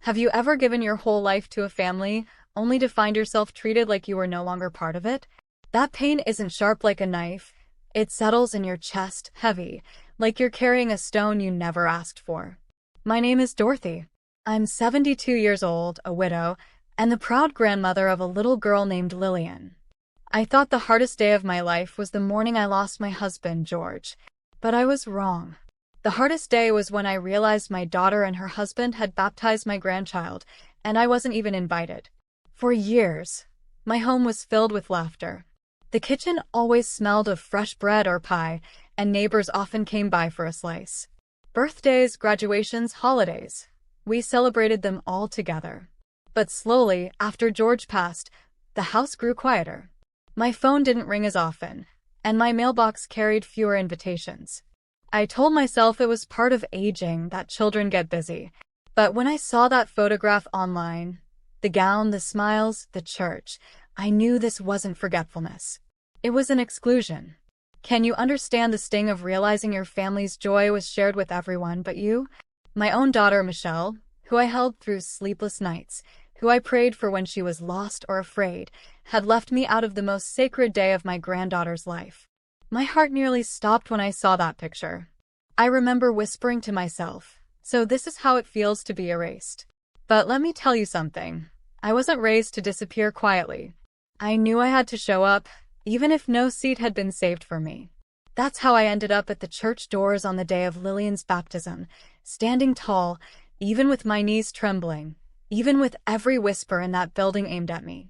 Have you ever given your whole life to a family, only to find yourself treated like you were no longer part of it? That pain isn't sharp like a knife. It settles in your chest, heavy, like you're carrying a stone you never asked for. My name is Dorothy. I'm 72 years old, a widow, and the proud grandmother of a little girl named Lillian. I thought the hardest day of my life was the morning I lost my husband, George. But I was wrong. The hardest day was when I realized my daughter and her husband had baptized my grandchild, and I wasn't even invited. For years, my home was filled with laughter. The kitchen always smelled of fresh bread or pie, and neighbors often came by for a slice. Birthdays, graduations, holidays. We celebrated them all together. But slowly, after George passed, the house grew quieter. My phone didn't ring as often, and my mailbox carried fewer invitations. I told myself it was part of aging, that children get busy. But when I saw that photograph online, the gown, the smiles, the church, I knew this wasn't forgetfulness. It was an exclusion. Can you understand the sting of realizing your family's joy was shared with everyone but you? My own daughter, Michelle, who I held through sleepless nights, who I prayed for when she was lost or afraid, had left me out of the most sacred day of my granddaughter's life. My heart nearly stopped when I saw that picture. I remember whispering to myself, so this is how it feels to be erased. But let me tell you something. I wasn't raised to disappear quietly. I knew I had to show up, even if no seat had been saved for me. That's how I ended up at the church doors on the day of Lillian's baptism, standing tall, even with my knees trembling, even with every whisper in that building aimed at me.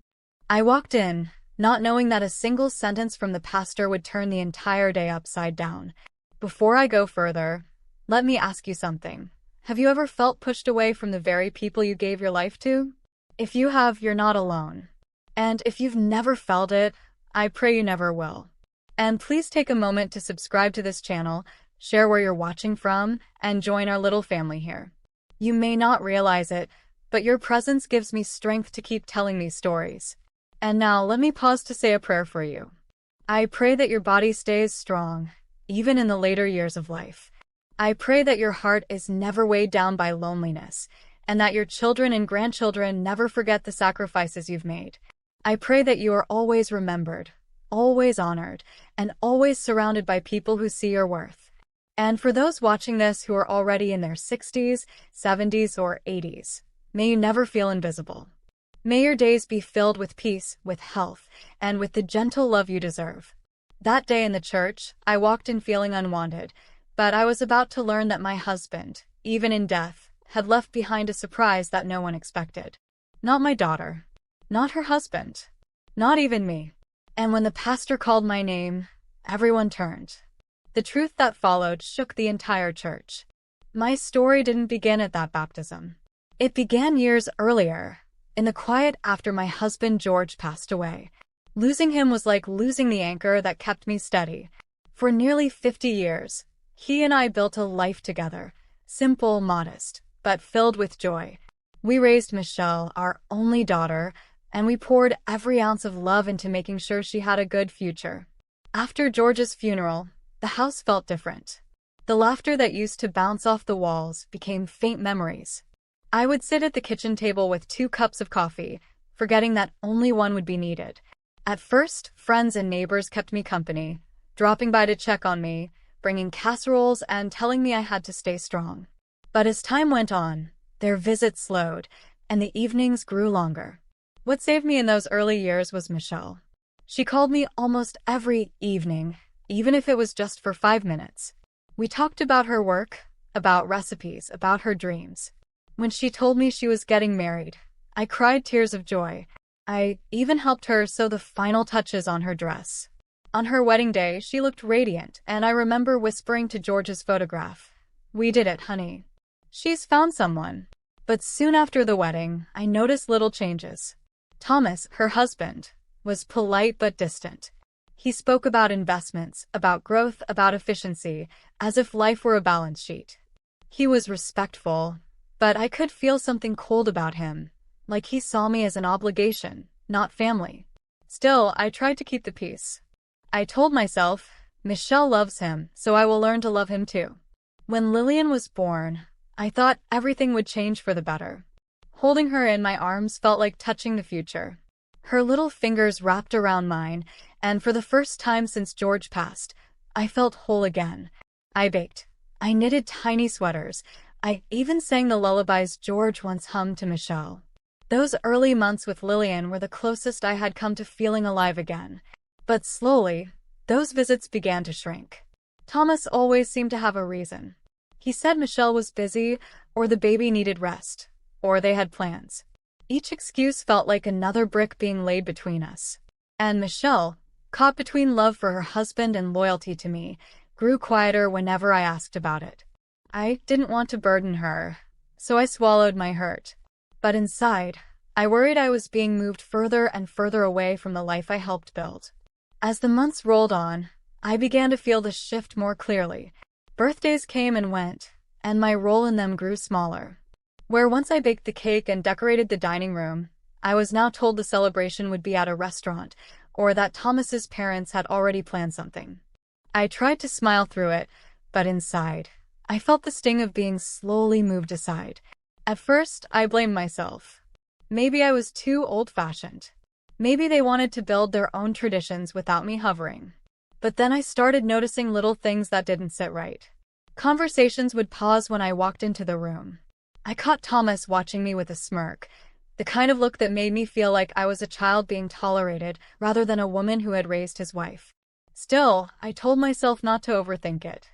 I walked in, not knowing that a single sentence from the pastor would turn the entire day upside down. Before I go further, let me ask you something. Have you ever felt pushed away from the very people you gave your life to? If you have, you're not alone. And if you've never felt it, I pray you never will. And please take a moment to subscribe to this channel, share where you're watching from, and join our little family here. You may not realize it, but your presence gives me strength to keep telling these stories. And now let me pause to say a prayer for you. I pray that your body stays strong, even in the later years of life. I pray that your heart is never weighed down by loneliness, and that your children and grandchildren never forget the sacrifices you've made. I pray that you are always remembered, always honored, and always surrounded by people who see your worth. And for those watching this who are already in their 60s, 70s, or 80s, may you never feel invisible. May your days be filled with peace, with health, and with the gentle love you deserve. That day in the church, I walked in feeling unwanted, but I was about to learn that my husband, even in death, had left behind a surprise that no one expected. Not my daughter. Not her husband. Not even me. And when the pastor called my name, everyone turned. The truth that followed shook the entire church. My story didn't begin at that baptism. It began years earlier, in the quiet after my husband George passed away. Losing him was like losing the anchor that kept me steady. For nearly 50 years, he and I built a life together, simple, modest, but filled with joy. We raised Michelle, our only daughter, and we poured every ounce of love into making sure she had a good future. After George's funeral, the house felt different. The laughter that used to bounce off the walls became faint memories. I would sit at the kitchen table with 2 cups of coffee, forgetting that only one would be needed. At first, friends and neighbors kept me company, dropping by to check on me, bringing casseroles and telling me I had to stay strong. But as time went on, their visits slowed, and the evenings grew longer. What saved me in those early years was Michelle. She called me almost every evening, even if it was just for 5 minutes. We talked about her work, about recipes, about her dreams. When she told me she was getting married, I cried tears of joy. I even helped her sew the final touches on her dress. On her wedding day, she looked radiant, and I remember whispering to George's photograph, "We did it, honey. She's found someone." But soon after the wedding, I noticed little changes. Thomas, her husband, was polite but distant. He spoke about investments, about growth, about efficiency, as if life were a balance sheet. He was respectful, but I could feel something cold about him, like he saw me as an obligation, not family. Still, I tried to keep the peace. I told myself, Michelle loves him, so I will learn to love him too. When Lillian was born, I thought everything would change for the better. Holding her in my arms felt like touching the future. Her little fingers wrapped around mine, and for the first time since George passed, I felt whole again. I baked. I knitted tiny sweaters. I even sang the lullabies George once hummed to Michelle. Those early months with Lillian were the closest I had come to feeling alive again. But slowly, those visits began to shrink. Thomas always seemed to have a reason. He said Michelle was busy, or the baby needed rest, or they had plans. Each excuse felt like another brick being laid between us. And Michelle, caught between love for her husband and loyalty to me, grew quieter whenever I asked about it. I didn't want to burden her, so I swallowed my hurt. But inside, I worried I was being moved further and further away from the life I helped build. As the months rolled on, I began to feel the shift more clearly. Birthdays came and went, and my role in them grew smaller. Where once I baked the cake and decorated the dining room, I was now told the celebration would be at a restaurant, or that Thomas's parents had already planned something. I tried to smile through it, but inside, I felt the sting of being slowly moved aside. At first, I blamed myself. Maybe I was too old-fashioned. Maybe they wanted to build their own traditions without me hovering. But then I started noticing little things that didn't sit right. Conversations would pause when I walked into the room. I caught Thomas watching me with a smirk, the kind of look that made me feel like I was a child being tolerated rather than a woman who had raised his wife. Still, I told myself not to overthink it.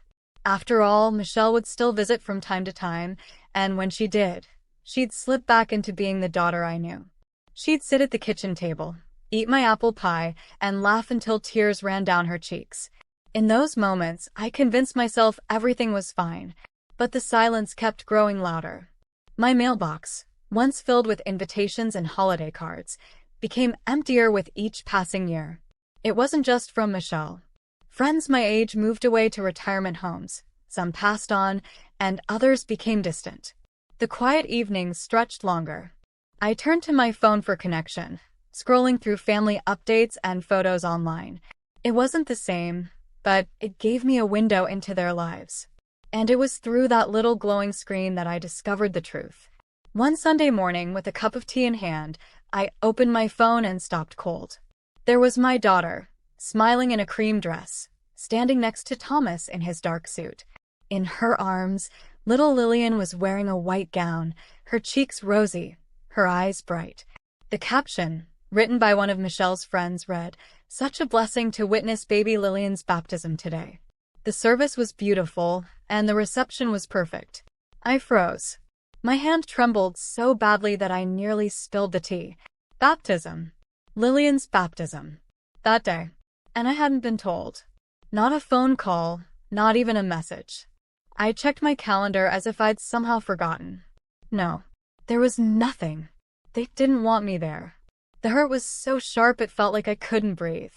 After all, Michelle would still visit from time to time, and when she did, she'd slip back into being the daughter I knew. She'd sit at the kitchen table, eat my apple pie, and laugh until tears ran down her cheeks. In those moments, I convinced myself everything was fine, but the silence kept growing louder. My mailbox, once filled with invitations and holiday cards, became emptier with each passing year. It wasn't just from Michelle. Friends my age moved away to retirement homes, some passed on, and others became distant. The quiet evenings stretched longer. I turned to my phone for connection, scrolling through family updates and photos online. It wasn't the same, but it gave me a window into their lives. And it was through that little glowing screen that I discovered the truth. One Sunday morning, with a cup of tea in hand, I opened my phone and stopped cold. There was my daughter, smiling in a cream dress, standing next to Thomas in his dark suit. In her arms, little Lillian was wearing a white gown, her cheeks rosy, her eyes bright. The caption, written by one of Michelle's friends, read, "Such a blessing to witness baby Lillian's baptism today." The service was beautiful, and the reception was perfect. I froze. My hand trembled so badly that I nearly spilled the tea. Baptism. Lillian's baptism. That day. And I hadn't been told. Not a phone call, not even a message. I checked my calendar as if I'd somehow forgotten. No, there was nothing. They didn't want me there. The hurt was so sharp it felt like I couldn't breathe.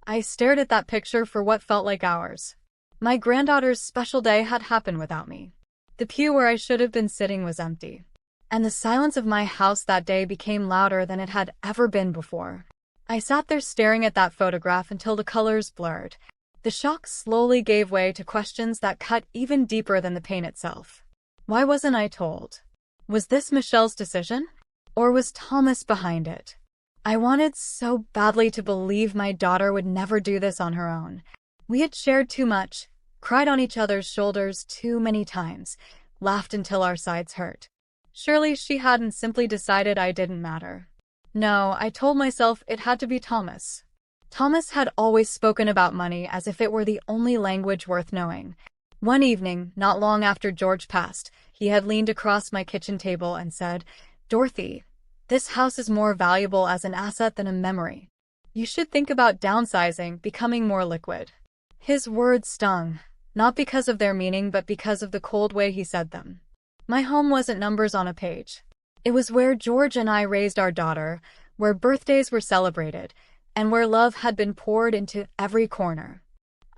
I stared at that picture for what felt like hours. My granddaughter's special day had happened without me. The pew where I should have been sitting was empty. And the silence of my house that day became louder than it had ever been before. I sat there staring at that photograph until the colors blurred. The shock slowly gave way to questions that cut even deeper than the pain itself. Why wasn't I told? Was this Michelle's decision? Or was Thomas behind it? I wanted so badly to believe my daughter would never do this on her own. We had shared too much, cried on each other's shoulders too many times, laughed until our sides hurt. Surely she hadn't simply decided I didn't matter. No, I told myself it had to be Thomas. Thomas had always spoken about money as if it were the only language worth knowing. One evening, not long after George passed, he had leaned across my kitchen table and said, "Dorothy, this house is more valuable as an asset than a memory. You should think about downsizing, becoming more liquid." His words stung, not because of their meaning but because of the cold way he said them. My home wasn't numbers on a page. It was where George and I raised our daughter, where birthdays were celebrated, and where love had been poured into every corner.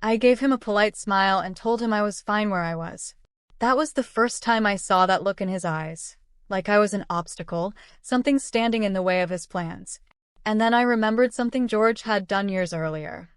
I gave him a polite smile and told him I was fine where I was. That was the first time I saw that look in his eyes, like I was an obstacle, something standing in the way of his plans. And then I remembered something George had done years earlier.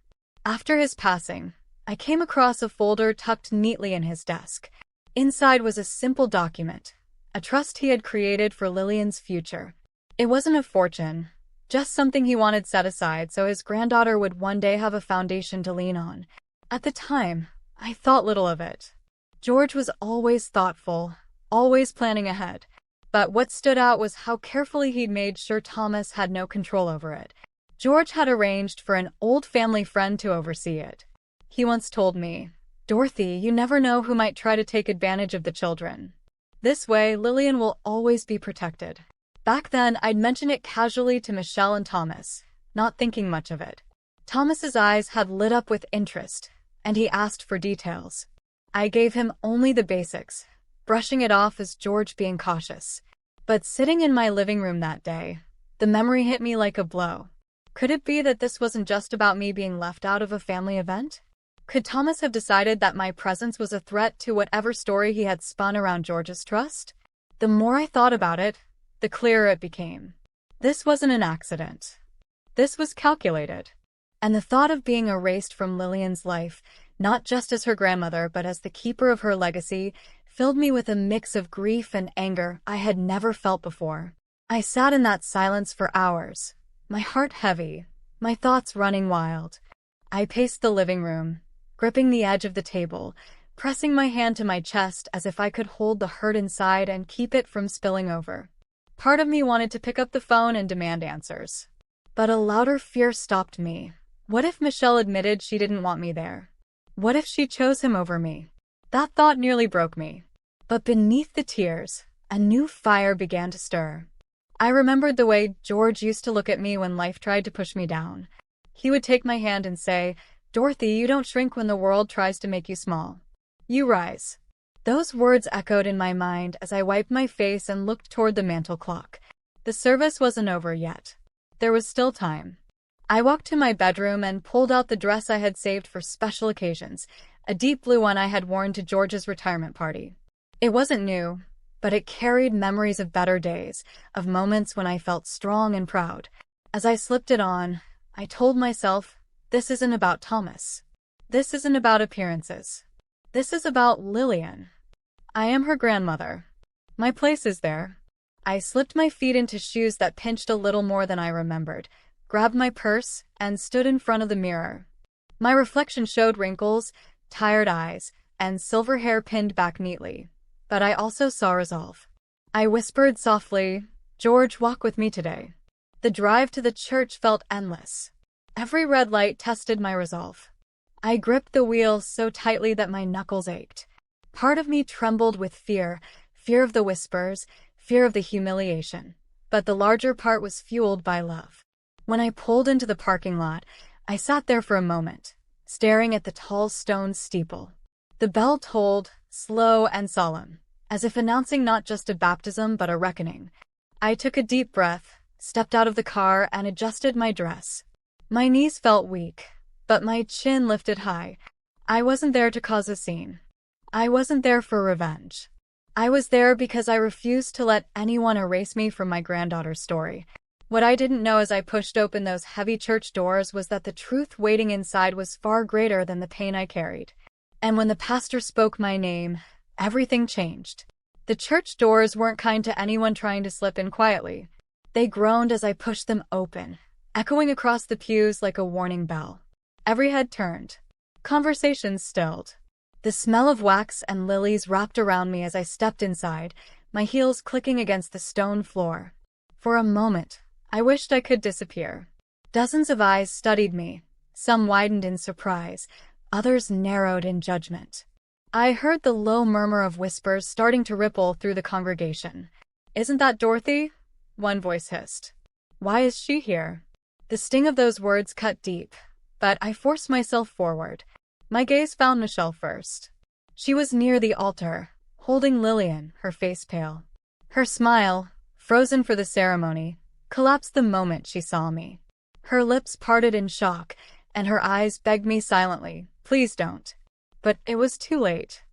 After his passing, I came across a folder tucked neatly in his desk. Inside was a simple document, a trust he had created for Lillian's future. It wasn't a fortune, just something he wanted set aside so his granddaughter would one day have a foundation to lean on. At the time, I thought little of it. George was always thoughtful, always planning ahead. But what stood out was how carefully he'd made sure Thomas had no control over it. George had arranged for an old family friend to oversee it. He once told me, "Dorothy, you never know who might try to take advantage of the children. This way, Lillian will always be protected." Back then, I'd mention it casually to Michelle and Thomas, not thinking much of it. Thomas's eyes had lit up with interest, and he asked for details. I gave him only the basics, brushing it off as George being cautious. But sitting in my living room that day, the memory hit me like a blow. Could it be that this wasn't just about me being left out of a family event? Could Thomas have decided that my presence was a threat to whatever story he had spun around George's trust? The more I thought about it, the clearer it became. This wasn't an accident. This was calculated. And the thought of being erased from Lillian's life, not just as her grandmother but as the keeper of her legacy, filled me with a mix of grief and anger I had never felt before. I sat in that silence for hours, my heart heavy, my thoughts running wild. I paced the living room, gripping the edge of the table, pressing my hand to my chest as if I could hold the hurt inside and keep it from spilling over. Part of me wanted to pick up the phone and demand answers. But a louder fear stopped me. What if Michelle admitted she didn't want me there? What if she chose him over me? That thought nearly broke me. But beneath the tears, a new fire began to stir. I remembered the way George used to look at me when life tried to push me down. He would take my hand and say, "Dorothy, you don't shrink when the world tries to make you small. You rise." Those words echoed in my mind as I wiped my face and looked toward the mantel clock. The service wasn't over yet. There was still time. I walked to my bedroom and pulled out the dress I had saved for special occasions, a deep blue one I had worn to George's retirement party. It wasn't new, but it carried memories of better days, of moments when I felt strong and proud. As I slipped it on, I told myself, this isn't about Thomas. This isn't about appearances. This is about Lillian. I am her grandmother. My place is there. I slipped my feet into shoes that pinched a little more than I remembered, grabbed my purse, and stood in front of the mirror. My reflection showed wrinkles, tired eyes, and silver hair pinned back neatly. But I also saw resolve. I whispered softly, "George, walk with me today." The drive to the church felt endless. Every red light tested my resolve. I gripped the wheel so tightly that my knuckles ached. Part of me trembled with fear, fear of the whispers, fear of the humiliation. But the larger part was fueled by love. When I pulled into the parking lot, I sat there for a moment, staring at the tall stone steeple. The bell tolled, slow and solemn, as if announcing not just a baptism but a reckoning. I took a deep breath, stepped out of the car, and adjusted my dress. My knees felt weak, but my chin lifted high. I wasn't there to cause a scene. I wasn't there for revenge. I was there because I refused to let anyone erase me from my granddaughter's story. What I didn't know as I pushed open those heavy church doors was that the truth waiting inside was far greater than the pain I carried. And when the pastor spoke my name, everything changed. The church doors weren't kind to anyone trying to slip in quietly. They groaned as I pushed them open, echoing across the pews like a warning bell. Every head turned. Conversations stilled. The smell of wax and lilies wrapped around me as I stepped inside, my heels clicking against the stone floor. For a moment, I wished I could disappear. Dozens of eyes studied me. Some widened in surprise, others narrowed in judgment. I heard the low murmur of whispers starting to ripple through the congregation. "Isn't that Dorothy?" one voice hissed. "Why is she here?" The sting of those words cut deep, but I forced myself forward. My gaze found Michelle first. She was near the altar, holding Lillian, her face pale. Her smile, frozen for the ceremony, collapsed the moment she saw me. Her lips parted in shock, and her eyes begged me silently, "Please don't." But it was too late.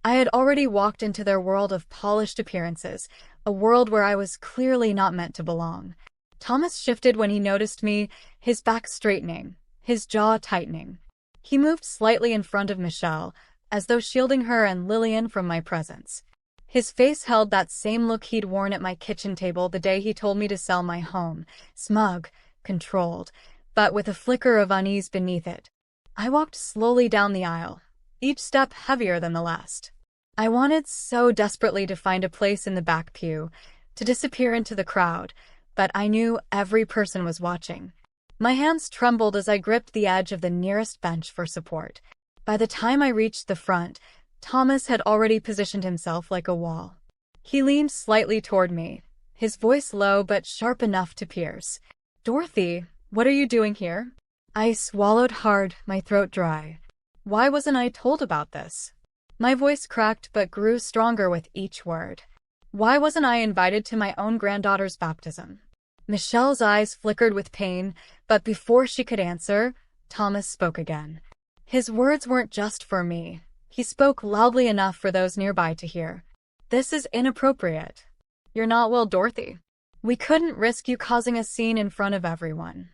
I had already walked into their world of polished appearances, a world where I was clearly not meant to belong. Thomas shifted when he noticed me, his back straightening, his jaw tightening. He moved slightly in front of Michelle, as though shielding her and Lillian from my presence. His face held that same look he'd worn at my kitchen table the day he told me to sell my home, smug, controlled, but with a flicker of unease beneath it. I walked slowly down the aisle, each step heavier than the last. I wanted so desperately to find a place in the back pew, to disappear into the crowd, but I knew every person was watching. My hands trembled as I gripped the edge of the nearest bench for support. By the time I reached the front, Thomas had already positioned himself like a wall. He leaned slightly toward me, his voice low but sharp enough to pierce. "Dorothy, what are you doing here?" I swallowed hard, my throat dry. Why wasn't I told about this? My voice cracked but grew stronger with each word. Why wasn't I invited to my own granddaughter's baptism? Michelle's eyes flickered with pain, but before she could answer, Thomas spoke again. His words weren't just for me. He spoke loudly enough for those nearby to hear. "This is inappropriate. You're not well, Dorothy. We couldn't risk you causing a scene in front of everyone."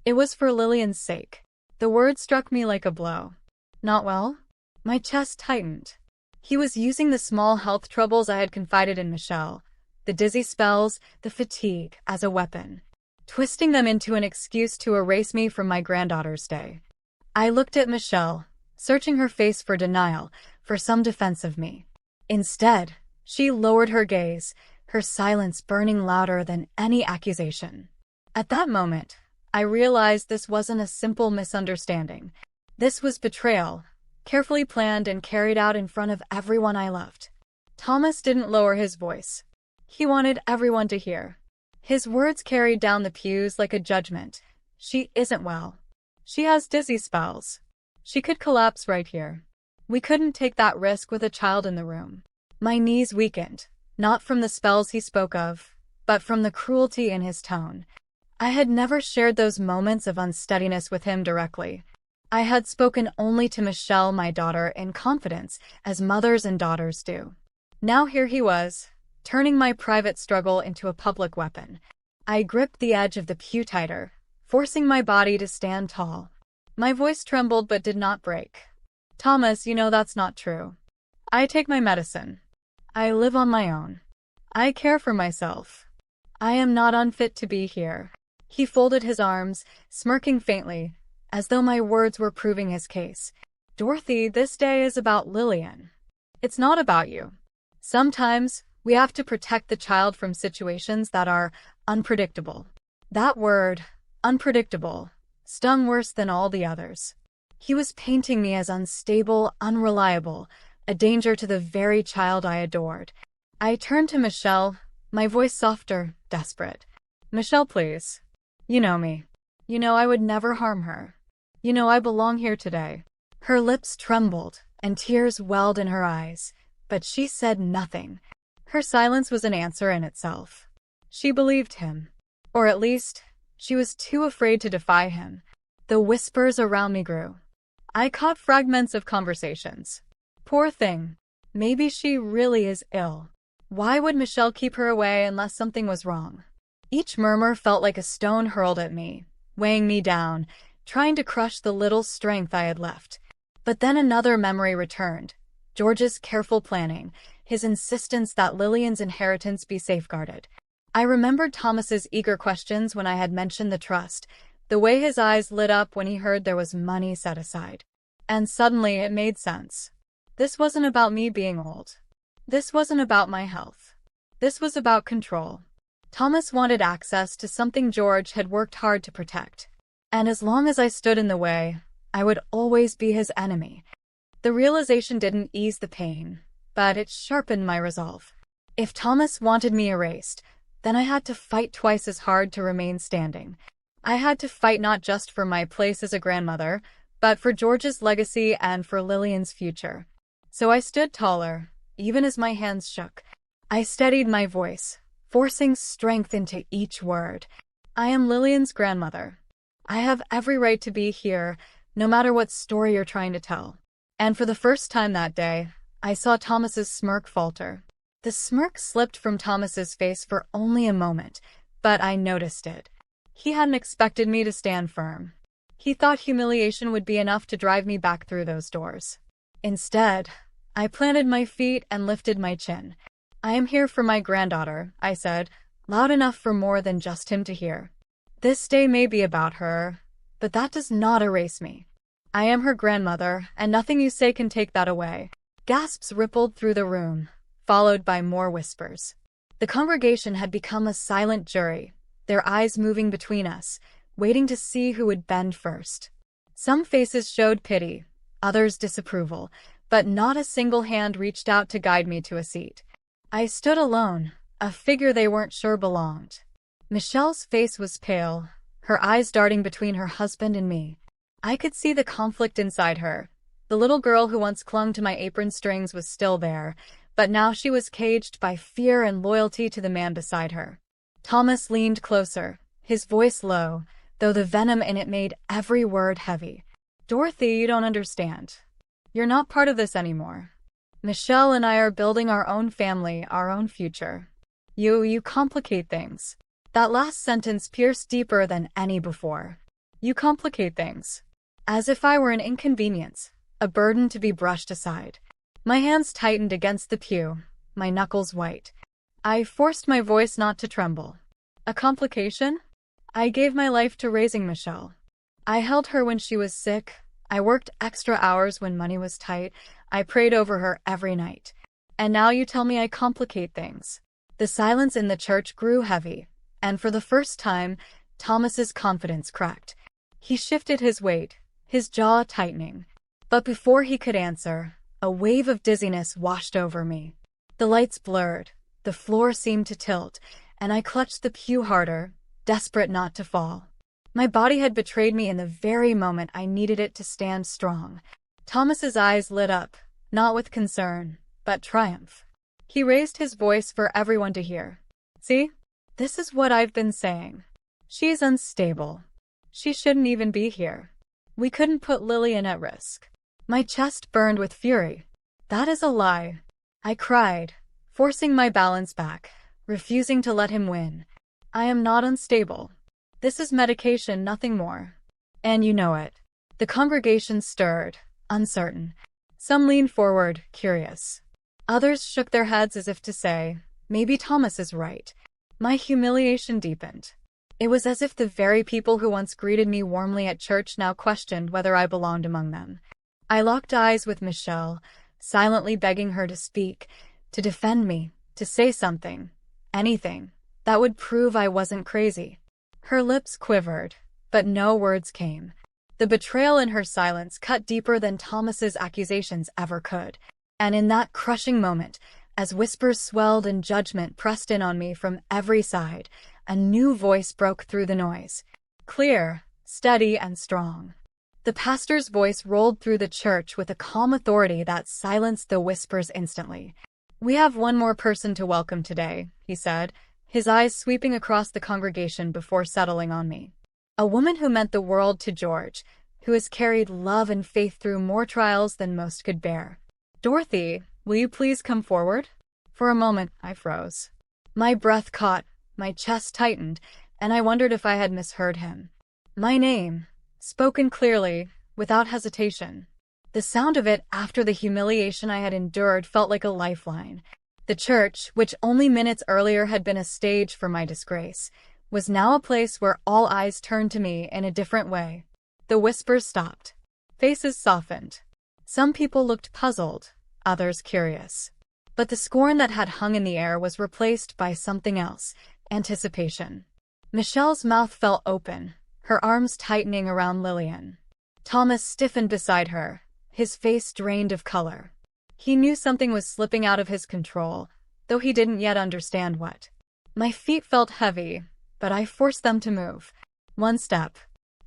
It was for Lillian's sake. The word struck me like a blow. Not well? My chest tightened. He was using the small health troubles I had confided in Michelle, the dizzy spells, the fatigue, as a weapon, twisting them into an excuse to erase me from my granddaughter's day. I looked at Michelle, searching her face for denial, for some defense of me. Instead, she lowered her gaze, her silence burning louder than any accusation. At that moment, I realized this wasn't a simple misunderstanding. This was betrayal, carefully planned and carried out in front of everyone I loved. Thomas didn't lower his voice. He wanted everyone to hear. His words carried down the pews like a judgment. "She isn't well. She has dizzy spells. She could collapse right here." We couldn't take that risk with a child in the room. My knees weakened, not from the spells he spoke of, but from the cruelty in his tone. I had never shared those moments of unsteadiness with him directly. I had spoken only to Michelle, my daughter, in confidence, as mothers and daughters do. Now here he was, turning my private struggle into a public weapon. I gripped the edge of the pew tighter, forcing my body to stand tall. My voice trembled but did not break. "Thomas, you know that's not true. I take my medicine. I live on my own. I care for myself. I am not unfit to be here." He folded his arms, smirking faintly, as though my words were proving his case. "Dorothy, this day is about Lillian. It's not about you. Sometimes, we have to protect the child from situations that are unpredictable." That word, unpredictable, stung worse than all the others. He was painting me as unstable, unreliable, a danger to the very child I adored. I turned to Michelle, my voice softer, desperate. "Michelle, please. You know me. You know I would never harm her. You know I belong here today." Her lips trembled, and tears welled in her eyes, but she said nothing. Her silence was an answer in itself. She believed him. Or at least, she was too afraid to defy him. The whispers around me grew. I caught fragments of conversations. "Poor thing. Maybe she really is ill. Why would Michelle keep her away unless something was wrong?" Each murmur felt like a stone hurled at me, weighing me down, trying to crush the little strength I had left. But then another memory returned. George's careful planning, his insistence that Lillian's inheritance be safeguarded. I remembered Thomas's eager questions when I had mentioned the trust, the way his eyes lit up when he heard there was money set aside. And suddenly it made sense. This wasn't about me being old. This wasn't about my health. This was about control. Thomas wanted access to something George had worked hard to protect. And as long as I stood in the way, I would always be his enemy. The realization didn't ease the pain, but it sharpened my resolve. If Thomas wanted me erased, then I had to fight twice as hard to remain standing. I had to fight not just for my place as a grandmother, but for George's legacy and for Lillian's future. So I stood taller, even as my hands shook. I steadied my voice, forcing strength into each word. "I am Lillian's grandmother. I have every right to be here, no matter what story you're trying to tell." And for the first time that day, I saw Thomas's smirk falter. The smirk slipped from Thomas's face for only a moment, but I noticed it. He hadn't expected me to stand firm. He thought humiliation would be enough to drive me back through those doors. Instead, I planted my feet and lifted my chin. I am here for my granddaughter, I said, loud enough for more than just him to hear. This day may be about her, but that does not erase me. I am her grandmother, and nothing you say can take that away. Gasps rippled through the room, followed by more whispers. The congregation had become a silent jury, their eyes moving between us, waiting to see who would bend first. Some faces showed pity, others disapproval, but not a single hand reached out to guide me to a seat. I stood alone, a figure they weren't sure belonged. Michelle's face was pale, her eyes darting between her husband and me. I could see the conflict inside her. The little girl who once clung to my apron strings was still there, but now she was caged by fear and loyalty to the man beside her. Thomas leaned closer, his voice low, though the venom in it made every word heavy. Dorothy, you don't understand. You're not part of this anymore. Michelle and I are building our own family, our own future. You complicate things. That last sentence pierced deeper than any before. You complicate things. As if I were an inconvenience, a burden to be brushed aside. My hands tightened against the pew, my knuckles white. I forced my voice not to tremble. A complication? I gave my life to raising Michelle. I held her when she was sick. I worked extra hours when money was tight. I prayed over her every night. And now you tell me I complicate things. The silence in the church grew heavy, and for the first time, Thomas's confidence cracked. He shifted his weight, his jaw tightening. But before he could answer, a wave of dizziness washed over me. The lights blurred, the floor seemed to tilt, and I clutched the pew harder, desperate not to fall. My body had betrayed me in the very moment I needed it to stand strong. Thomas's eyes lit up, not with concern, but triumph. He raised his voice for everyone to hear. See? This is what I've been saying. She's unstable. She shouldn't even be here. We couldn't put Lillian at risk. My chest burned with fury. That is a lie. I cried, forcing my balance back, refusing to let him win. I am not unstable. This is medication, nothing more. And you know it. The congregation stirred, uncertain. Some leaned forward, curious. Others shook their heads as if to say, maybe Thomas is right. My humiliation deepened. It was as if the very people who once greeted me warmly at church now questioned whether I belonged among them. I locked eyes with Michelle, silently begging her to speak, to defend me, to say something, anything, that would prove I wasn't crazy. Her lips quivered, but no words came. The betrayal in her silence cut deeper than Thomas's accusations ever could. And in that crushing moment, as whispers swelled and judgment pressed in on me from every side, a new voice broke through the noise. Clear, steady, and strong. The pastor's voice rolled through the church with a calm authority that silenced the whispers instantly. We have one more person to welcome today, he said, his eyes sweeping across the congregation before settling on me. A woman who meant the world to George, who has carried love and faith through more trials than most could bear. Dorothy, will you please come forward? For a moment, I froze. My breath caught, my chest tightened, and I wondered if I had misheard him. My name, spoken clearly, without hesitation. The sound of it after the humiliation I had endured felt like a lifeline. The church, which only minutes earlier had been a stage for my disgrace, was now a place where all eyes turned to me in a different way. The whispers stopped. Faces softened. Some people looked puzzled, others curious. But the scorn that had hung in the air was replaced by something else, anticipation. Michelle's mouth fell open, her arms tightening around Lillian. Thomas stiffened beside her, his face drained of color. He knew something was slipping out of his control, though he didn't yet understand what. My feet felt heavy, but I forced them to move. One step,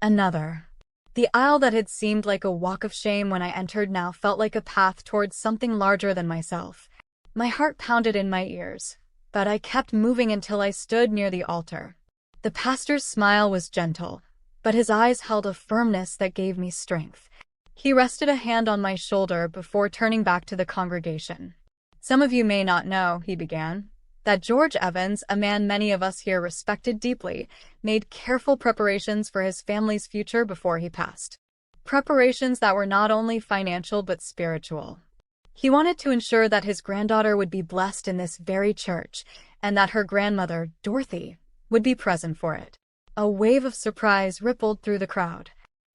another. The aisle that had seemed like a walk of shame when I entered now felt like a path towards something larger than myself. My heart pounded in my ears, but I kept moving until I stood near the altar. The pastor's smile was gentle, but his eyes held a firmness that gave me strength. He rested a hand on my shoulder before turning back to the congregation. Some of you may not know, he began, that George Evans, a man many of us here respected deeply, made careful preparations for his family's future before he passed. Preparations that were not only financial but spiritual. He wanted to ensure that his granddaughter would be blessed in this very church, and that her grandmother, Dorothy, would be present for it. A wave of surprise rippled through the crowd.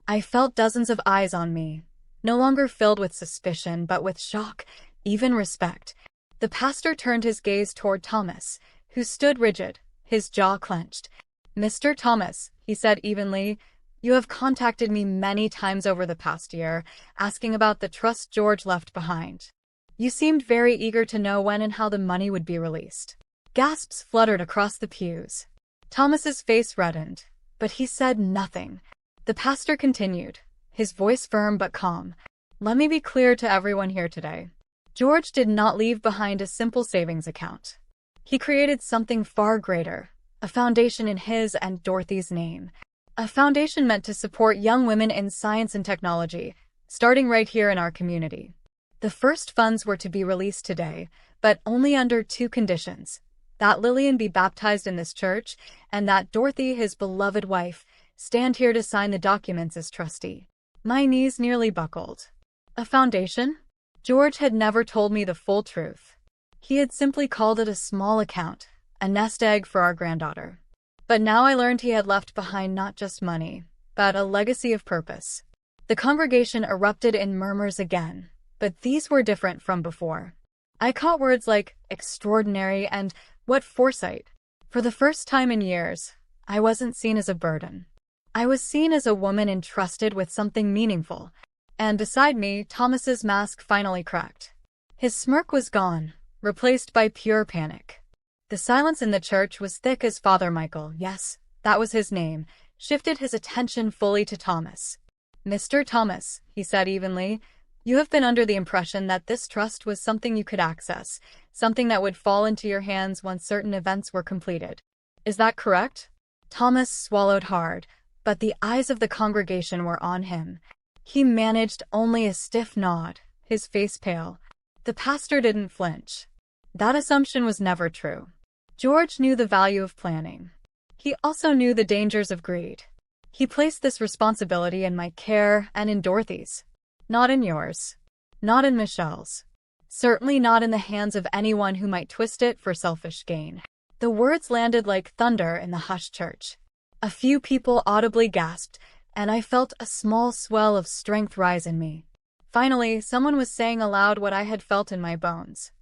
I felt dozens of eyes on me, no longer filled with suspicion but with shock, even respect. The pastor turned his gaze toward Thomas, who stood rigid, his jaw clenched. "Mr. Thomas," he said evenly, "you have contacted me many times over the past year, asking about the trust George left behind. You seemed very eager to know when and how the money would be released." Gasps fluttered across the pews. Thomas's face reddened, but he said nothing. The pastor continued, his voice firm but calm. "Let me be clear to everyone here today. George did not leave behind a simple savings account. He created something far greater, a foundation in his and Dorothy's name. A foundation meant to support young women in science and technology, starting right here in our community. The first funds were to be released today, but only under two conditions: that Lillian be baptized in this church, and that Dorothy, his beloved wife, stand here to sign the documents as trustee." My knees nearly buckled. A foundation? George had never told me the full truth. He had simply called it a small account, a nest egg for our granddaughter. But now I learned he had left behind not just money, but a legacy of purpose. The congregation erupted in murmurs again, but these were different from before. I caught words like extraordinary and what foresight. For the first time in years, I wasn't seen as a burden. I was seen as a woman entrusted with something meaningful. And beside me, Thomas's mask finally cracked. His smirk was gone, replaced by pure panic. The silence in the church was thick as Father Michael, yes, that was his name, shifted his attention fully to Thomas. "Mr. Thomas," he said evenly, "you have been under the impression that this trust was something you could access, something that would fall into your hands once certain events were completed. Is that correct?" Thomas swallowed hard, but the eyes of the congregation were on him. He managed only a stiff nod, his face pale. The pastor didn't flinch. That assumption was never true. George knew the value of planning. He also knew the dangers of greed. He placed this responsibility in my care and in Dorothy's. Not in yours. Not in Michelle's. Certainly not in the hands of anyone who might twist it for selfish gain. The words landed like thunder in the hushed church. A few people audibly gasped, and I felt a small swell of strength rise in me. Finally, someone was saying aloud what I had felt in my bones.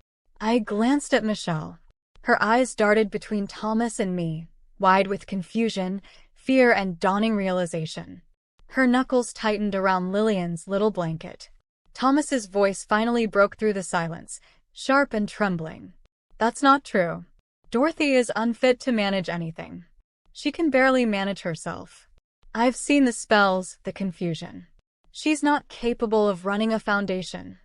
I glanced at Michelle. Her eyes darted between Thomas and me, wide with confusion, fear, and dawning realization. Her knuckles tightened around Lillian's little blanket. Thomas's voice finally broke through the silence, sharp and trembling. "That's not true. Dorothy is unfit to manage anything. She can barely manage herself. I've seen the spells, the confusion. She's not capable of running a foundation."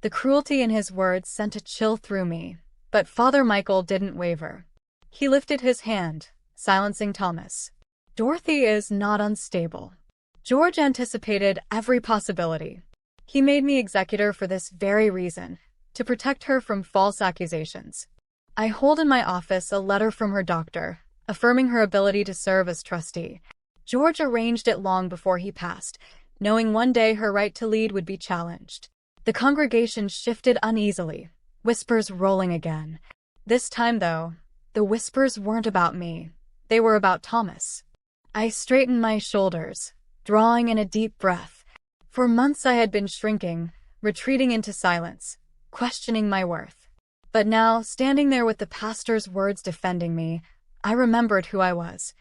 The cruelty in his words sent a chill through me, but Father Michael didn't waver. He lifted his hand, silencing Thomas. "Dorothy is not unstable. George anticipated every possibility. He made me executor for this very reason, to protect her from false accusations. I hold in my office a letter from her doctor, affirming her ability to serve as trustee. George arranged it long before he passed, knowing one day her right to lead would be challenged." The congregation shifted uneasily, whispers rolling again. This time, though, the whispers weren't about me. They were about Thomas. I straightened my shoulders, drawing in a deep breath. For months I had been shrinking, retreating into silence, questioning my worth. But now, standing there with the pastor's words defending me, I remembered who I was.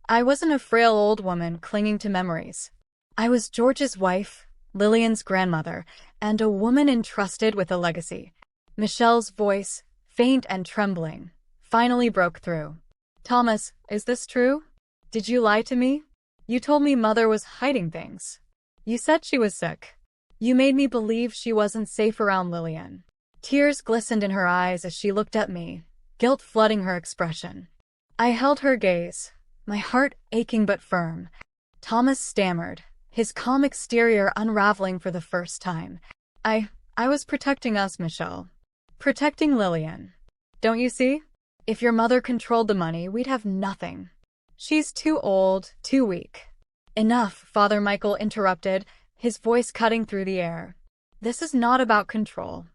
I wasn't a frail old woman clinging to memories. I was George's wife, Lillian's grandmother, and a woman entrusted with a legacy. Michelle's voice, faint and trembling, finally broke through. "Thomas, is this true? Did you lie to me? You told me Mother was hiding things. You said she was sick. You made me believe she wasn't safe around Lillian." Tears glistened in her eyes as she looked at me, guilt flooding her expression. I held her gaze, my heart aching but firm. Thomas stammered, his calm exterior unraveling for the first time. I was protecting us, Michelle. Protecting Lillian. Don't you see? If your mother controlled the money, we'd have nothing. She's too old, too weak." "Enough," Father Michael interrupted, his voice cutting through the air. "This is not about control.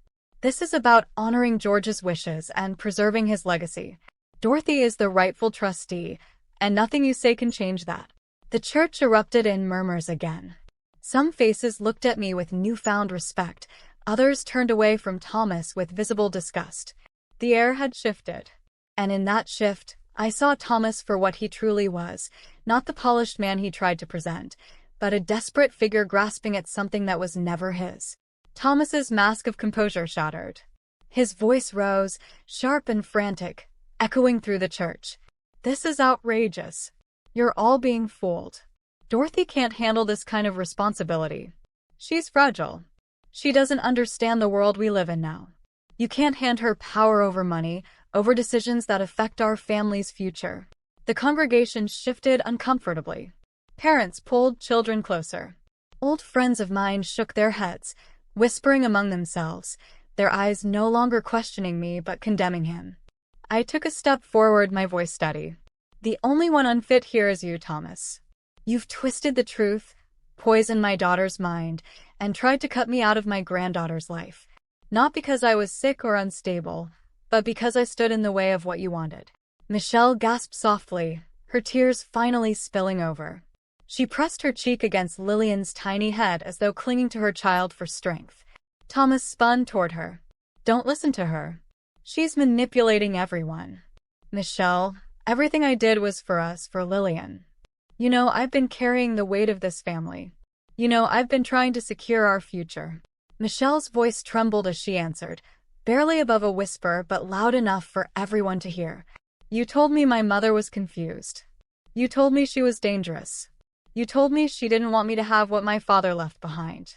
This is about honoring George's wishes and preserving his legacy. Dorothy is the rightful trustee, and nothing you say can change that. The church erupted in murmurs again. Some faces looked at me with newfound respect, others turned away from Thomas with visible disgust. The air had shifted, and in that shift, I saw Thomas for what he truly was, not the polished man he tried to present, but a desperate figure grasping at something that was never his. Thomas's mask of composure shattered. His voice rose, sharp and frantic, echoing through the church. "This is outrageous. You're all being fooled. Dorothy can't handle this kind of responsibility. She's fragile. She doesn't understand the world we live in now. You can't hand her power over money, over decisions that affect our family's future." The congregation shifted uncomfortably. Parents pulled children closer. Old friends of mine shook their heads, whispering among themselves, their eyes no longer questioning me but condemning him. I took a step forward, my voice steady. "The only one unfit here is you, Thomas. You've twisted the truth, poisoned my daughter's mind, and tried to cut me out of my granddaughter's life. Not because I was sick or unstable, but because I stood in the way of what you wanted." Michelle gasped softly, her tears finally spilling over. She pressed her cheek against Lillian's tiny head as though clinging to her child for strength. Thomas spun toward her. "Don't listen to her. She's manipulating everyone. Michelle, everything I did was for us, for Lillian. You know, I've been carrying the weight of this family. You know, I've been trying to secure our future." Michelle's voice trembled as she answered, barely above a whisper but loud enough for everyone to hear. "You told me my mother was confused. You told me she was dangerous. You told me she didn't want me to have what my father left behind.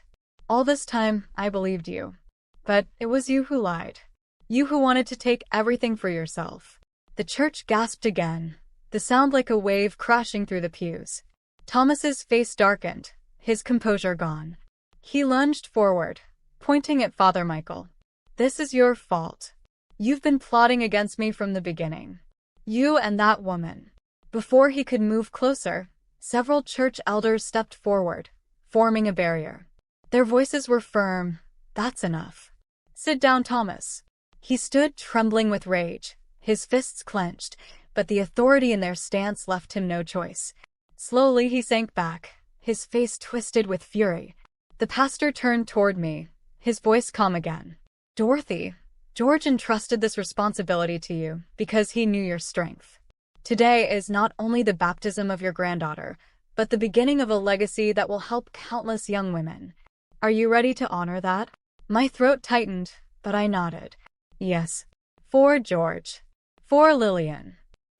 All this time, I believed you. But it was you who lied. You who wanted to take everything for yourself." The church gasped again, the sound like a wave crashing through the pews. Thomas's face darkened, his composure gone. He lunged forward, pointing at Father Michael. "This is your fault. You've been plotting against me from the beginning. You and that woman." Before he could move closer, several church elders stepped forward, forming a barrier. Their voices were firm. "That's enough. Sit down, Thomas." He stood trembling with rage, his fists clenched, but the authority in their stance left him no choice. Slowly he sank back, his face twisted with fury. The pastor turned toward me, his voice calm again. "Dorothy, George entrusted this responsibility to you because he knew your strength. Today is not only the baptism of your granddaughter, but the beginning of a legacy that will help countless young women. Are you ready to honor that?" My throat tightened, but I nodded. Yes. For George. For Lillian.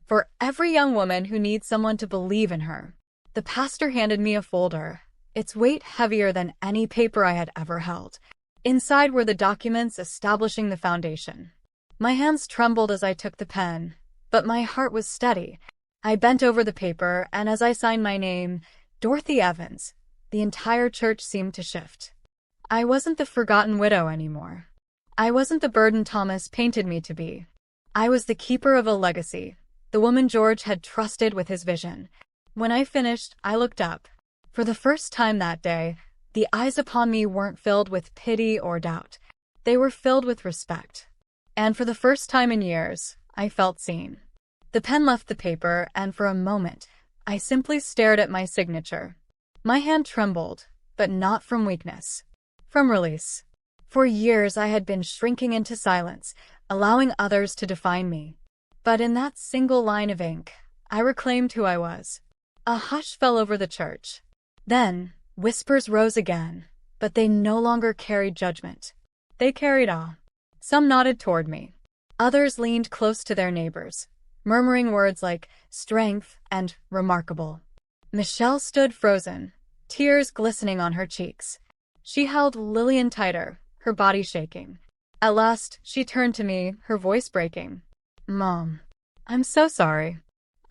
For every young woman who needs someone to believe in her. The pastor handed me a folder, its weight heavier than any paper I had ever held. Inside were the documents establishing the foundation. My hands trembled as I took the pen, but my heart was steady. I bent over the paper, and as I signed my name, Dorothy Evans, the entire church seemed to shift. I wasn't the forgotten widow anymore. I wasn't the burden Thomas painted me to be. I was the keeper of a legacy, the woman George had trusted with his vision. When I finished, I looked up. For the first time that day, the eyes upon me weren't filled with pity or doubt. They were filled with respect. And for the first time in years, I felt seen. The pen left the paper, and for a moment, I simply stared at my signature. My hand trembled, but not from weakness. From release. For years I had been shrinking into silence, allowing others to define me. But in that single line of ink, I reclaimed who I was. A hush fell over the church. Then, whispers rose again, but they no longer carried judgment. They carried awe. Some nodded toward me. Others leaned close to their neighbors, murmuring words like strength and remarkable. Michelle stood frozen, tears glistening on her cheeks. She held Lillian tighter, her body shaking. At last, she turned to me, her voice breaking. "Mom, I'm so sorry.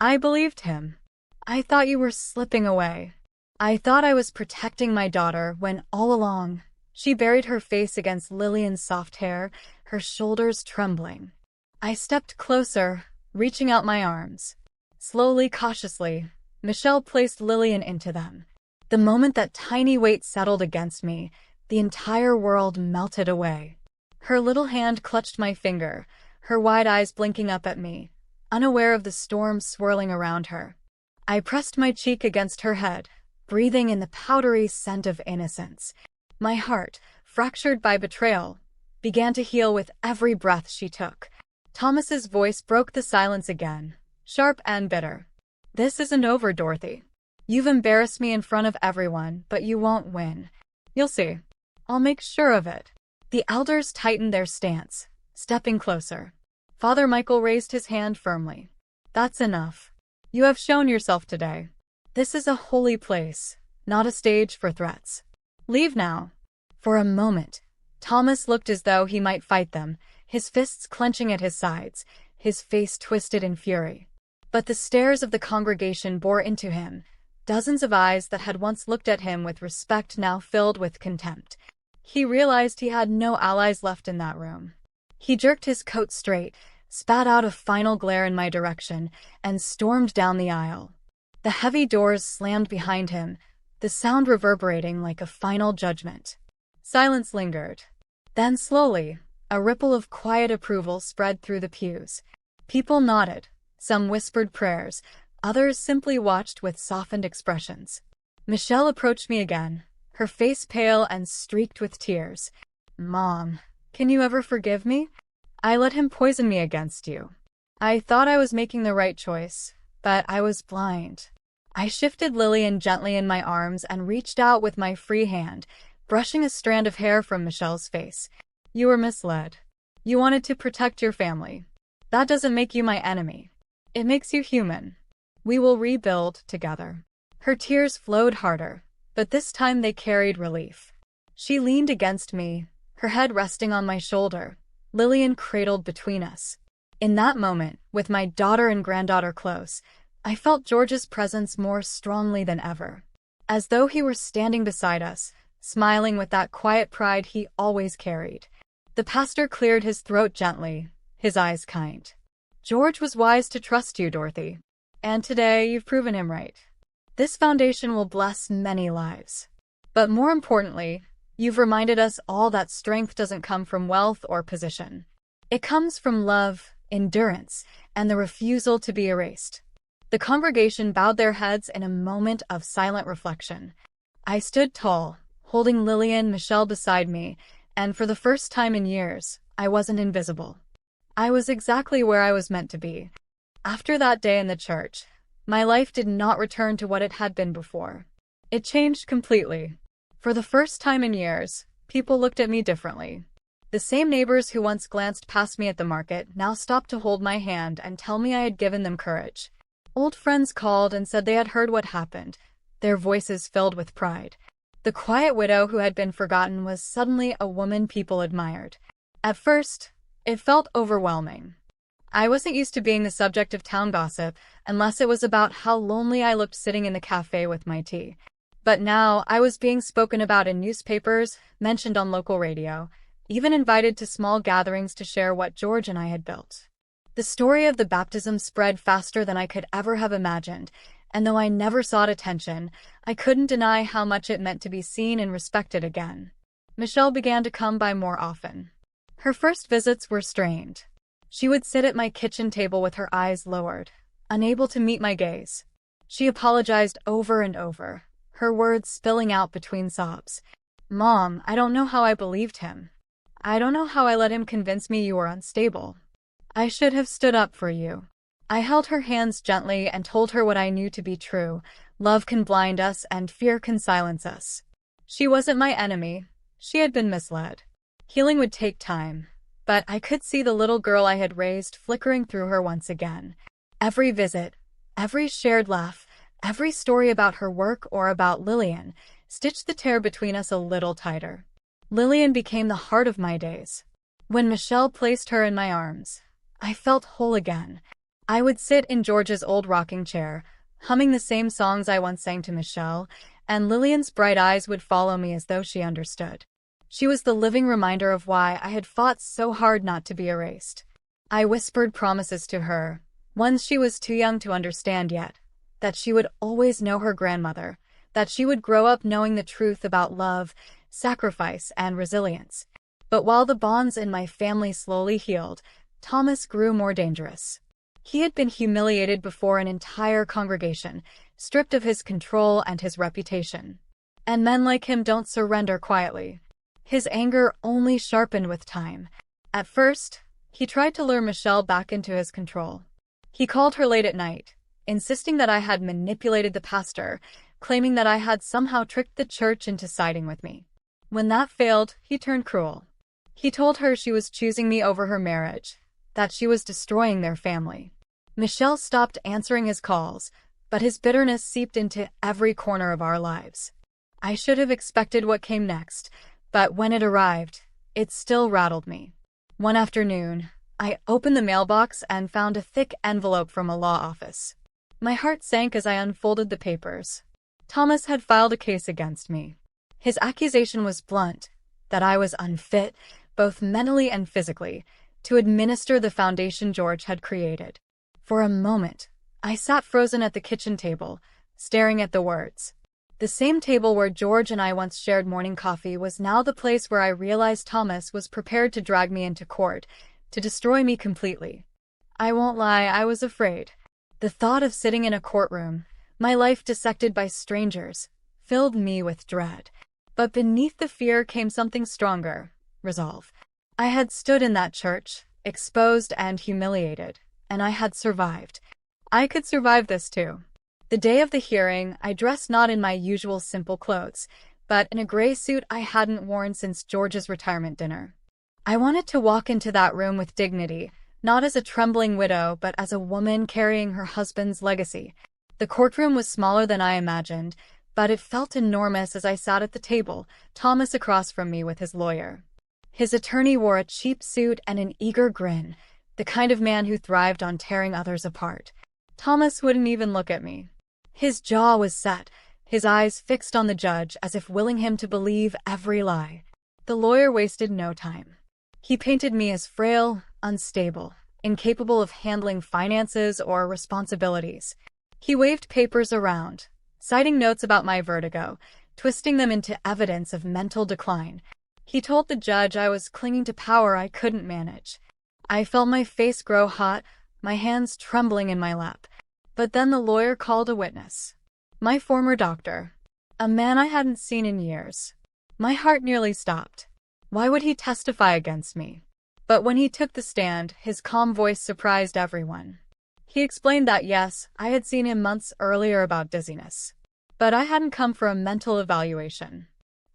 I believed him. I thought you were slipping away. I thought I was protecting my daughter when all along..." She buried her face against Lillian's soft hair, her shoulders trembling. I stepped closer, reaching out my arms. Slowly, cautiously, Michelle placed Lillian into them. The moment that tiny weight settled against me, the entire world melted away. Her little hand clutched my finger, her wide eyes blinking up at me, unaware of the storm swirling around her. I pressed my cheek against her head, breathing in the powdery scent of innocence. My heart, fractured by betrayal, began to heal with every breath she took. Thomas's voice broke the silence again, sharp and bitter. "This isn't over, Dorothy. You've embarrassed me in front of everyone, but you won't win. You'll see. I'll make sure of it." The elders tightened their stance, stepping closer. Father Michael raised his hand firmly. "That's enough. You have shown yourself today. This is a holy place, not a stage for threats. Leave now." For a moment, Thomas looked as though he might fight them, his fists clenching at his sides, his face twisted in fury. But the stares of the congregation bore into him, dozens of eyes that had once looked at him with respect now filled with contempt. He realized he had no allies left in that room. He jerked his coat straight, spat out a final glare in my direction, and stormed down the aisle. The heavy doors slammed behind him, the sound reverberating like a final judgment. Silence lingered. Then slowly, a ripple of quiet approval spread through the pews. People nodded, some whispered prayers, others simply watched with softened expressions. Michelle approached me again, her face pale and streaked with tears. "Mom, can you ever forgive me? I let him poison me against you. I thought I was making the right choice, but I was blind." I shifted Lillian gently in my arms and reached out with my free hand, brushing a strand of hair from Michelle's face. "You were misled. You wanted to protect your family. That doesn't make you my enemy. It makes you human. We will rebuild together." Her tears flowed harder, but this time they carried relief. She leaned against me, her head resting on my shoulder, Lillian cradled between us. In that moment, with my daughter and granddaughter close, I felt George's presence more strongly than ever. As though he were standing beside us, smiling with that quiet pride he always carried. The pastor cleared his throat gently, his eyes kind. "George was wise to trust you, Dorothy. And today you've proven him right. This foundation will bless many lives. But more importantly, you've reminded us all that strength doesn't come from wealth or position. It comes from love, endurance, and the refusal to be erased." The congregation bowed their heads in a moment of silent reflection. I stood tall, holding Lillian and Michelle beside me, and for the first time in years, I wasn't invisible. I was exactly where I was meant to be. After that day in the church, my life did not return to what it had been before. It changed completely. For the first time in years, people looked at me differently. The same neighbors who once glanced past me at the market now stopped to hold my hand and tell me I had given them courage. Old friends called and said they had heard what happened, their voices filled with pride. The quiet widow who had been forgotten was suddenly a woman people admired. At first, it felt overwhelming. I wasn't used to being the subject of town gossip, unless it was about how lonely I looked sitting in the cafe with my tea. But now I was being spoken about in newspapers, mentioned on local radio, even invited to small gatherings to share what George and I had built. The story of the baptism spread faster than I could ever have imagined, and though I never sought attention, I couldn't deny how much it meant to be seen and respected again. Michelle began to come by more often. Her first visits were strained. She would sit at my kitchen table with her eyes lowered, unable to meet my gaze. She apologized over and over, her words spilling out between sobs. "Mom, I don't know how I believed him. I don't know how I let him convince me you were unstable. I should have stood up for you." I held her hands gently and told her what I knew to be true. Love can blind us and fear can silence us. She wasn't my enemy. She had been misled. Healing would take time, but I could see the little girl I had raised flickering through her once again. Every visit, every shared laugh, every story about her work or about Lillian stitched the tear between us a little tighter. Lillian became the heart of my days. When Michelle placed her in my arms, I felt whole again. I would sit in George's old rocking chair, humming the same songs I once sang to Michelle, and Lillian's bright eyes would follow me as though she understood. She was the living reminder of why I had fought so hard not to be erased. I whispered promises to her, ones she was too young to understand yet, that she would always know her grandmother, that she would grow up knowing the truth about love, sacrifice, and resilience. But while the bonds in my family slowly healed, Thomas grew more dangerous. He had been humiliated before an entire congregation, stripped of his control and his reputation. And men like him don't surrender quietly. His anger only sharpened with time. At first, he tried to lure Michelle back into his control. He called her late at night, insisting that I had manipulated the pastor, claiming that I had somehow tricked the church into siding with me. When that failed, he turned cruel. He told her she was choosing me over her marriage, that she was destroying their family. Michelle stopped answering his calls, but his bitterness seeped into every corner of our lives. I should have expected what came next, but when it arrived, it still rattled me. One afternoon, I opened the mailbox and found a thick envelope from a law office. My heart sank as I unfolded the papers. Thomas had filed a case against me. His accusation was blunt, that I was unfit, both mentally and physically, to administer the foundation George had created. For a moment, I sat frozen at the kitchen table, staring at the words. The same table where George and I once shared morning coffee was now the place where I realized Thomas was prepared to drag me into court, to destroy me completely. I won't lie, I was afraid. The thought of sitting in a courtroom, my life dissected by strangers, filled me with dread. But beneath the fear came something stronger, resolve. I had stood in that church, exposed and humiliated, and I had survived. I could survive this too. The day of the hearing, I dressed not in my usual simple clothes, but in a gray suit I hadn't worn since George's retirement dinner. I wanted to walk into that room with dignity, not as a trembling widow, but as a woman carrying her husband's legacy. The courtroom was smaller than I imagined, but it felt enormous as I sat at the table, Thomas across from me with his lawyer. His attorney wore a cheap suit and an eager grin, the kind of man who thrived on tearing others apart. Thomas wouldn't even look at me. His jaw was set, his eyes fixed on the judge as if willing him to believe every lie. The lawyer wasted no time. He painted me as frail, unstable, incapable of handling finances or responsibilities. He waved papers around, citing notes about my vertigo, twisting them into evidence of mental decline. He told the judge I was clinging to power I couldn't manage. I felt my face grow hot, my hands trembling in my lap. But then the lawyer called a witness. My former doctor. A man I hadn't seen in years. My heart nearly stopped. Why would he testify against me? But when he took the stand, his calm voice surprised everyone. He explained that yes, I had seen him months earlier about dizziness. But I hadn't come for a mental evaluation.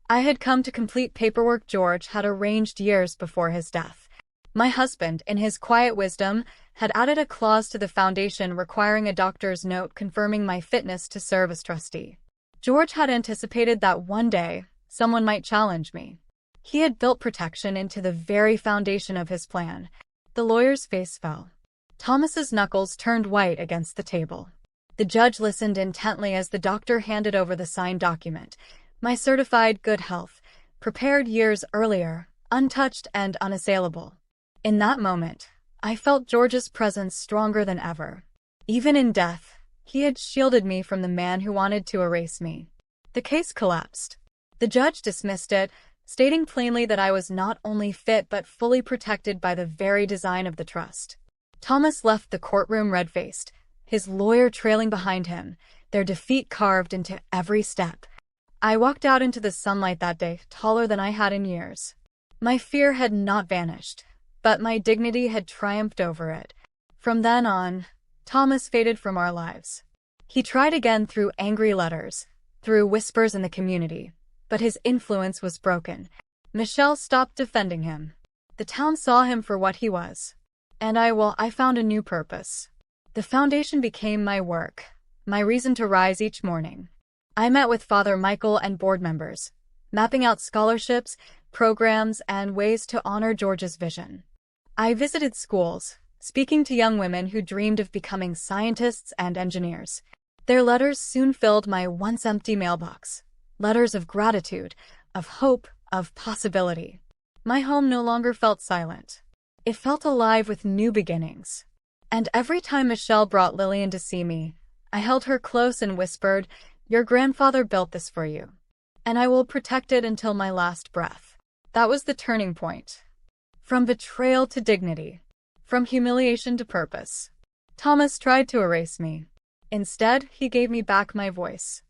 I had come to complete paperwork George had arranged years before his death. My husband, in his quiet wisdom, had added a clause to the foundation requiring a doctor's note confirming my fitness to serve as trustee. George had anticipated that one day, someone might challenge me. He had built protection into the very foundation of his plan. The lawyer's face fell. Thomas's knuckles turned white against the table. The judge listened intently as the doctor handed over the signed document. My certified good health, prepared years earlier, untouched and unassailable. In that moment, I felt George's presence stronger than ever. Even in death, he had shielded me from the man who wanted to erase me. The case collapsed. The judge dismissed it, stating plainly that I was not only fit but fully protected by the very design of the trust. Thomas left the courtroom red-faced, his lawyer trailing behind him, their defeat carved into every step. I walked out into the sunlight that day, taller than I had in years. My fear had not vanished, but my dignity had triumphed over it. From then on, Thomas faded from our lives. He tried again through angry letters, through whispers in the community, but his influence was broken. Michelle stopped defending him. The town saw him for what he was. And I found a new purpose. The foundation became my work, my reason to rise each morning. I met with Father Michael and board members, mapping out scholarships, programs, and ways to honor George's vision. I visited schools, speaking to young women who dreamed of becoming scientists and engineers. Their letters soon filled my once empty mailbox. Letters of gratitude, of hope, of possibility. My home no longer felt silent. It felt alive with new beginnings. And every time Michelle brought Lillian to see me, I held her close and whispered, "Your grandfather built this for you, and I will protect it until my last breath." That was the turning point. From betrayal to dignity. From humiliation to purpose. Thomas tried to erase me. Instead, he gave me back my voice.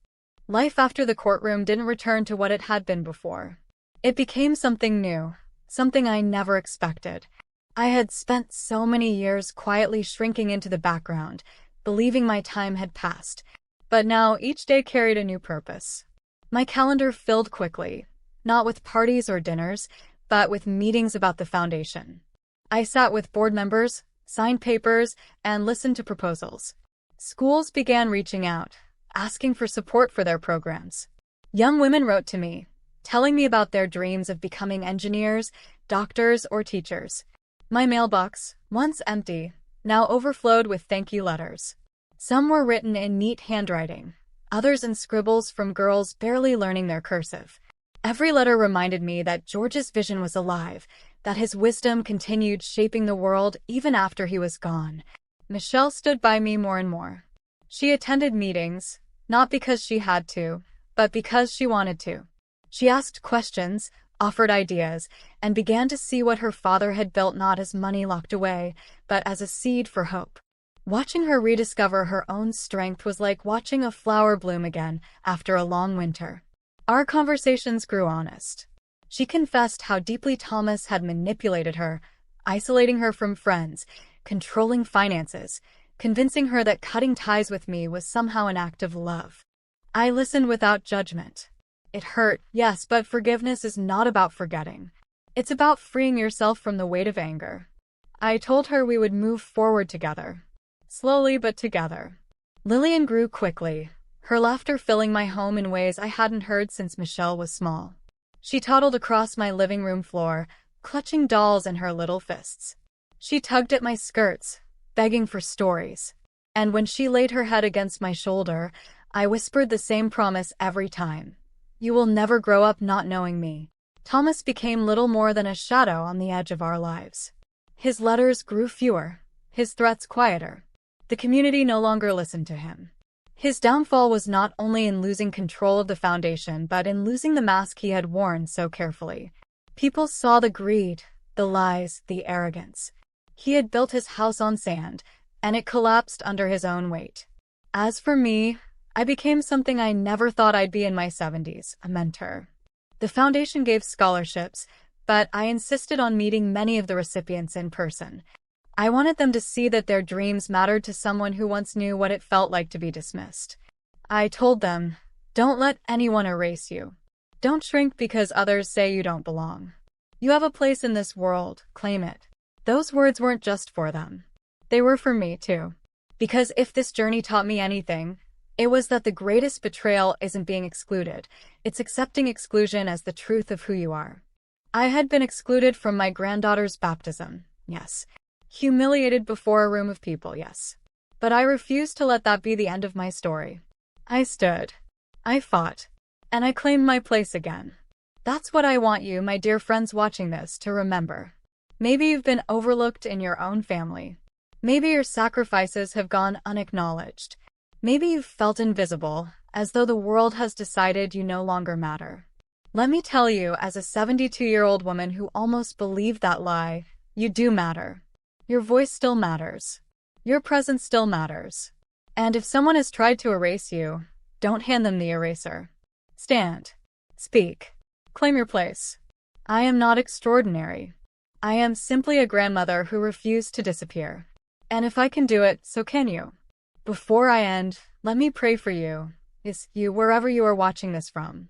Life after the courtroom didn't return to what it had been before. It became something new, something I never expected. I had spent so many years quietly shrinking into the background, believing my time had passed. But now each day carried a new purpose. My calendar filled quickly, not with parties or dinners, but with meetings about the foundation. I sat with board members, signed papers, and listened to proposals. Schools began reaching out, asking for support for their programs. Young women wrote to me, telling me about their dreams of becoming engineers, doctors, or teachers. My mailbox, once empty, now overflowed with thank you letters. Some were written in neat handwriting, others in scribbles from girls barely learning their cursive. Every letter reminded me that George's vision was alive, that his wisdom continued shaping the world even after he was gone. Michelle stood by me more and more. She attended meetings, not because she had to, but because she wanted to. She asked questions, offered ideas, and began to see what her father had built not as money locked away, but as a seed for hope. Watching her rediscover her own strength was like watching a flower bloom again after a long winter. Our conversations grew honest. She confessed how deeply Thomas had manipulated her, isolating her from friends, controlling finances, convincing her that cutting ties with me was somehow an act of love. I listened without judgment. It hurt, yes, but forgiveness is not about forgetting. It's about freeing yourself from the weight of anger. I told her we would move forward together. Slowly but together. Lillian grew quickly, her laughter filling my home in ways I hadn't heard since Michelle was small. She toddled across my living room floor, clutching dolls in her little fists. She tugged at my skirts, begging for stories. And when she laid her head against my shoulder, I whispered the same promise every time. You will never grow up not knowing me. Thomas became little more than a shadow on the edge of our lives. His letters grew fewer, his threats quieter. The community no longer listened to him. His downfall was not only in losing control of the foundation, but in losing the mask he had worn so carefully. People saw the greed, the lies, the arrogance. He had built his house on sand, and it collapsed under his own weight. As for me, I became something I never thought I'd be in my 70s, a mentor. The foundation gave scholarships, but I insisted on meeting many of the recipients in person. I wanted them to see that their dreams mattered to someone who once knew what it felt like to be dismissed. I told them, don't let anyone erase you. Don't shrink because others say you don't belong. You have a place in this world, claim it. Those words weren't just for them. They were for me too. Because if this journey taught me anything, it was that the greatest betrayal isn't being excluded, it's accepting exclusion as the truth of who you are. I had been excluded from my granddaughter's baptism, yes. Humiliated before a room of people, yes. But I refused to let that be the end of my story. I stood. I fought. And I claimed my place again. That's what I want you, my dear friends watching this, to remember. Maybe you've been overlooked in your own family. Maybe your sacrifices have gone unacknowledged. Maybe you've felt invisible, as though the world has decided you no longer matter. Let me tell you, as a 72-year-old woman who almost believed that lie, you do matter. Your voice still matters. Your presence still matters. And if someone has tried to erase you, don't hand them the eraser. Stand. Speak. Claim your place. I am not extraordinary. I am simply a grandmother who refused to disappear. And if I can do it, so can you. Before I end, let me pray for you, you wherever you are watching this from.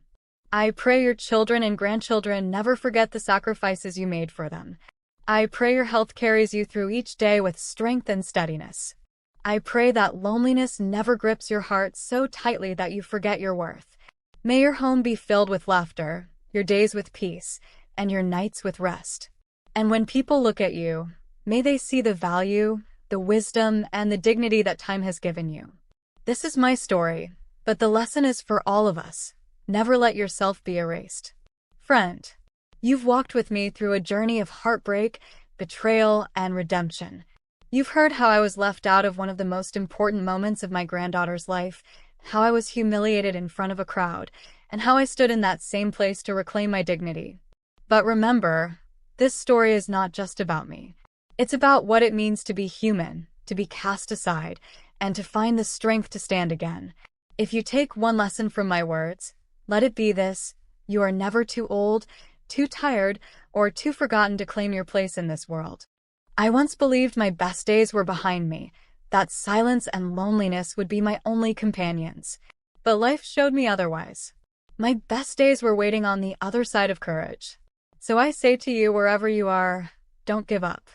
I pray your children and grandchildren never forget the sacrifices you made for them. I pray your health carries you through each day with strength and steadiness. I pray that loneliness never grips your heart so tightly that you forget your worth. May your home be filled with laughter, your days with peace, and your nights with rest. And when people look at you, may they see the value, the wisdom, and the dignity that time has given you. This is my story, but the lesson is for all of us. Never let yourself be erased. Friend, you've walked with me through a journey of heartbreak, betrayal, and redemption. You've heard how I was left out of one of the most important moments of my granddaughter's life, how I was humiliated in front of a crowd, and how I stood in that same place to reclaim my dignity. But remember, this story is not just about me. It's about what it means to be human, to be cast aside, and to find the strength to stand again. If you take one lesson from my words, let it be this: you are never too old, too tired, or too forgotten to claim your place in this world. I once believed my best days were behind me, that silence and loneliness would be my only companions. But life showed me otherwise. My best days were waiting on the other side of courage. So I say to you, wherever you are, don't give up.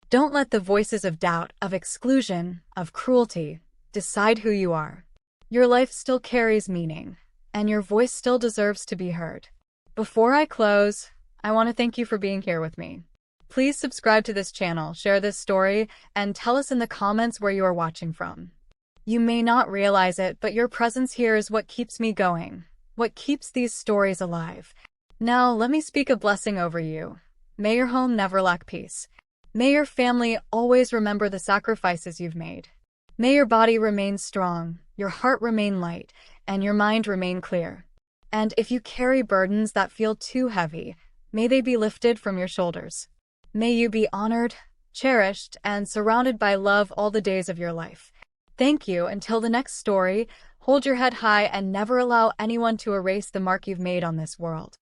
Don't let the voices of doubt, of exclusion, of cruelty decide who you are. Your life still carries meaning, and your voice still deserves to be heard. Before I close, I want to thank you for being here with me. Please subscribe to this channel, share this story, and tell us in the comments where you are watching from. You may not realize it, but your presence here is what keeps me going, what keeps these stories alive. Now, let me speak a blessing over you. May your home never lack peace. May your family always remember the sacrifices you've made. May your body remain strong, your heart remain light, and your mind remain clear. And if you carry burdens that feel too heavy, may they be lifted from your shoulders. May you be honored, cherished, and surrounded by love all the days of your life. Thank you. Until the next story, hold your head high and never allow anyone to erase the mark you've made on this world.